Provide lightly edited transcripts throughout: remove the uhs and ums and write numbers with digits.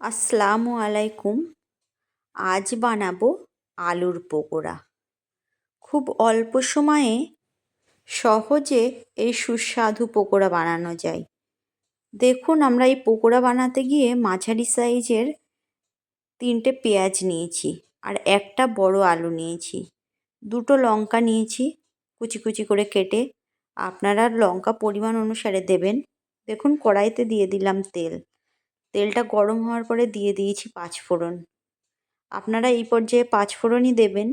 আসসালামু আলাইকুম। আজ বানাবো আলুর পকোড়া। খুব অল্প সময়ে সহজে এই সুস্বাদু পকোড়া বানানো যায়। দেখুন, আমরা এই পকোড়া বানাতে গিয়ে মাঝারি সাইজের 3টে পেঁয়াজ নিয়েছি আর একটা বড় আলু নিয়েছি। 2টো লঙ্কা নিয়েছি কুচি কুচি করে কেটে। আপনারা লঙ্কা পরিমাণ অনুসারে দেবেন। দেখুন, কড়াইতে দিয়ে দিলাম তেল। তেলটা গরম হওয়ার পরে দিয়ে দিয়েছি 5 ফোড়ন। আপনারা এই পর্যায়ে 5 ফোড়নই দেবেন।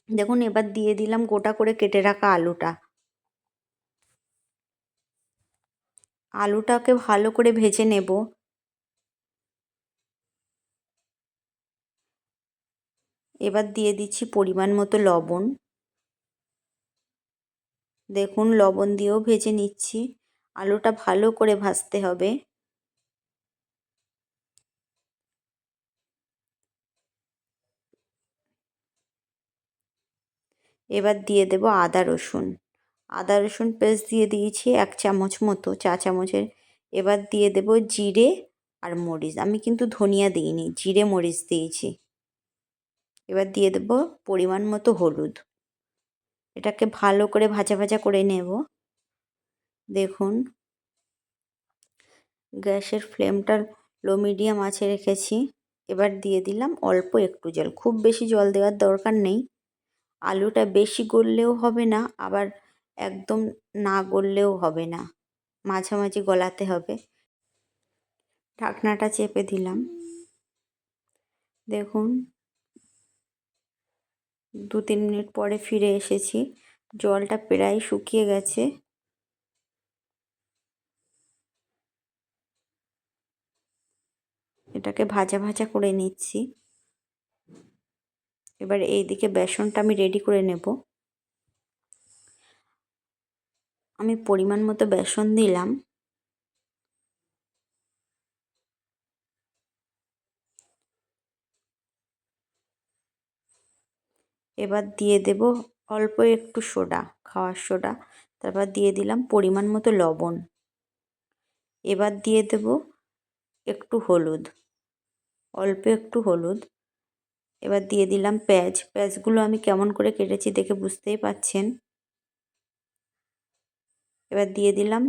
দেখুন, এবার দিয়ে দিলাম গোটা করে কেটে রাখা আলুটা। আলুটাকে ভালো করে ভেজে নেব। এবার দিয়ে দিচ্ছি পরিমাণ মতো লবণ। দেখুন, লবণ দিয়েও ভেজে নিচ্ছি। আলুটা ভালো করে ভাজতে হবে। এবার দিয়ে দেব আদা রসুন। আদা রসুন পেস্ট দিয়ে দিয়েছি 1 চামচ মতো, চা চামচের। এবার দিয়ে দেব জিরে আর মরিচ। আমি কিন্তু ধনিয়া দিইনি, জিরে মরিচ দিয়েছি। এবার দিয়ে দেব পরিমাণ মতো হলুদ। এটাকে ভালো করে ভাজা ভাজা করে নেব। দেখুন, গ্যাসের ফ্লেমটা লো মিডিয়াম আঁচে রেখেছি। এবার দিয়ে দিলাম অল্প একটু জল। খুব বেশি জল দেওয়ার দরকার নেই। আলুটা বেশি গললেও হবে না, আবার একদম না গললেও হবে না, মাঝামাঝি গলাতে হবে। ঢাকনাটা চেপে দিলাম। দেখুন, 2-3 মিনিট পরে ফিরে এসেছি। জলটা প্রায় শুকিয়ে গেছে। এটাকে ভাজা ভাজা করে নিচ্ছি। এবার এইদিকে বেসনটা আমি রেডি করে নেব। আমি পরিমাণ মতো বেসন দিলাম। এবার দিয়ে দেব অল্প একটু সোডা, খাওয়ার সোডা। তারপর দিয়ে দিলাম পরিমাণ মতো লবণ। এবার দিয়ে দেব একটু হলুদ, অল্প একটু হলুদ। এবার দিয়ে দিলাম পেঁয়াজ। পেঁয়াজগুলো আমি কেমন করে কেটেছি দেখে বুঝতেই পাচ্ছেন। এবার দিয়ে দিলাম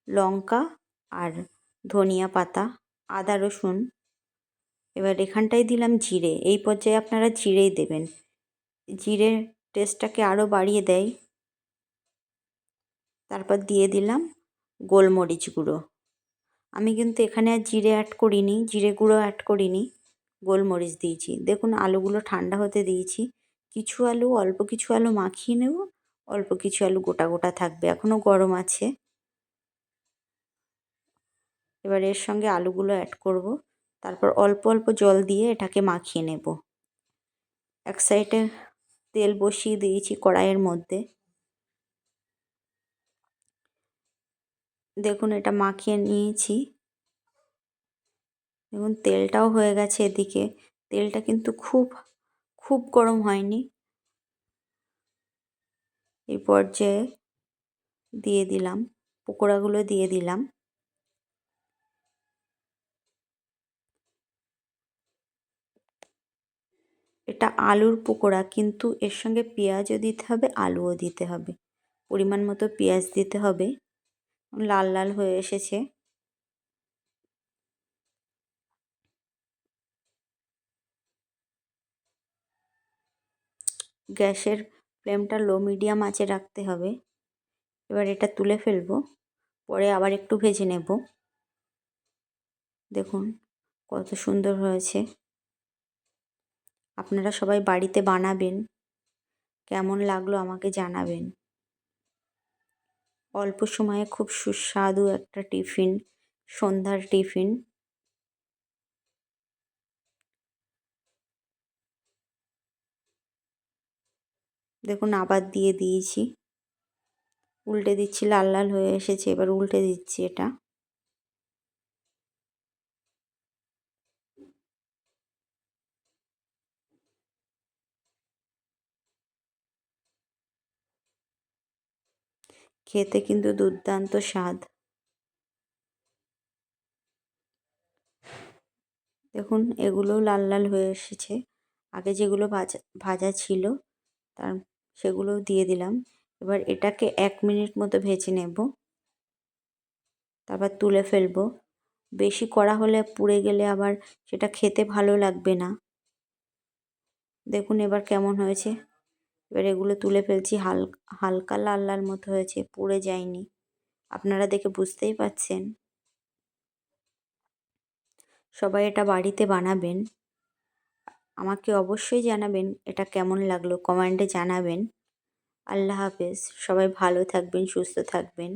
লঙ্কা আর ধনিয়া পাতা, আদা রসুন। এবার এখানটায় দিলাম জিরে। এই পর্যায়ে আপনারা জিরেই দেবেন। জিরে টেস্টটাকে আরও বাড়িয়ে দেয়। তারপর দিয়ে দিলাম গোলমরিচ গুঁড়ো। আমি কিন্তু এখানে আর জিরে অ্যাড করিনি, জিরে গুঁড়ো অ্যাড করিনি, গোলমরিচ দিয়েছি। দেখুন, আলুগুলো ঠান্ডা হতে দিয়েছি। কিছু আলু, অল্প কিছু আলু মাখিয়ে নেব, অল্প কিছু আলু গোটা গোটা থাকবে, এখনও গরম আছে। এবার এর সঙ্গে আলুগুলো অ্যাড করব। তারপর অল্প অল্প জল দিয়ে এটাকে মাখিয়ে নেব। এক সাইডে তেল বসিয়ে দিয়েছি কড়াইয়ের মধ্যে। দেখুন, এটা মাখিয়ে নিয়েছি। দেখুন, তেলটাও হয়ে গেছে এদিকে। তেলটা কিন্তু খুব খুব গরম হয়নি। এই পর্যায়ে দিয়ে দিলাম পকোড়াগুলো, দিয়ে দিলাম। এটা আলুর পকোড়া, কিন্তু এর সঙ্গে পেঁয়াজও দিতে হবে, আলুও দিতে হবে। পরিমাণ মতো পেঁয়াজ দিতে হবে। লাল লাল হয়ে এসেছে। গ্যাসের ফ্লেমটা লো মিডিয়াম আঁচে রাখতে হবে। এবার এটা তুলে ফেলবো, পরে আবার একটু ভেজে নেব। দেখুন কত সুন্দর হয়েছে। আপনারা সবাই বাড়িতে বানাবেন। কেমন লাগলো আমাকে জানাবেন। অল্প সময়ে খুব সুস্বাদু একটা টিফিন, সন্ধ্যার টিফিন। দেখুন, আবার দিয়ে দিয়েছি, উল্টে দিচ্ছি। লাল লাল হয়ে এসেছে, এবার উল্টে দিচ্ছি এটা। খেতে কিন্তু দুর্দান্ত স্বাদ। দেখুন এগুলোও লাল লাল হয়ে এসেছে। আগে যেগুলো ভাজা ভাজা ছিল তার সেগুলোও দিয়ে দিলাম। এবার এটাকে 1 মিনিট মতো ভেজে নেব, তারপর তুলে ফেলবো। বেশি কড়া হলে পুড়ে গেলে আবার সেটা খেতে ভালো লাগবে না। দেখুন এবার কেমন হয়েছে। এবার এগুলো তুলে ফেলছি। হালকা লাল লাল মতো হয়েছে, পুড়ে যায়নি। আপনারা দেখে বুঝতেই পারছেন। সবাই এটা বাড়িতে বানাবেন। আমাকে অবশ্যই জানাবেন এটা কেমন লাগলো, কমেন্টে জানাবেন। আল্লাহ হাফেজ। সবাই ভালো থাকবেন, সুস্থ থাকবেন।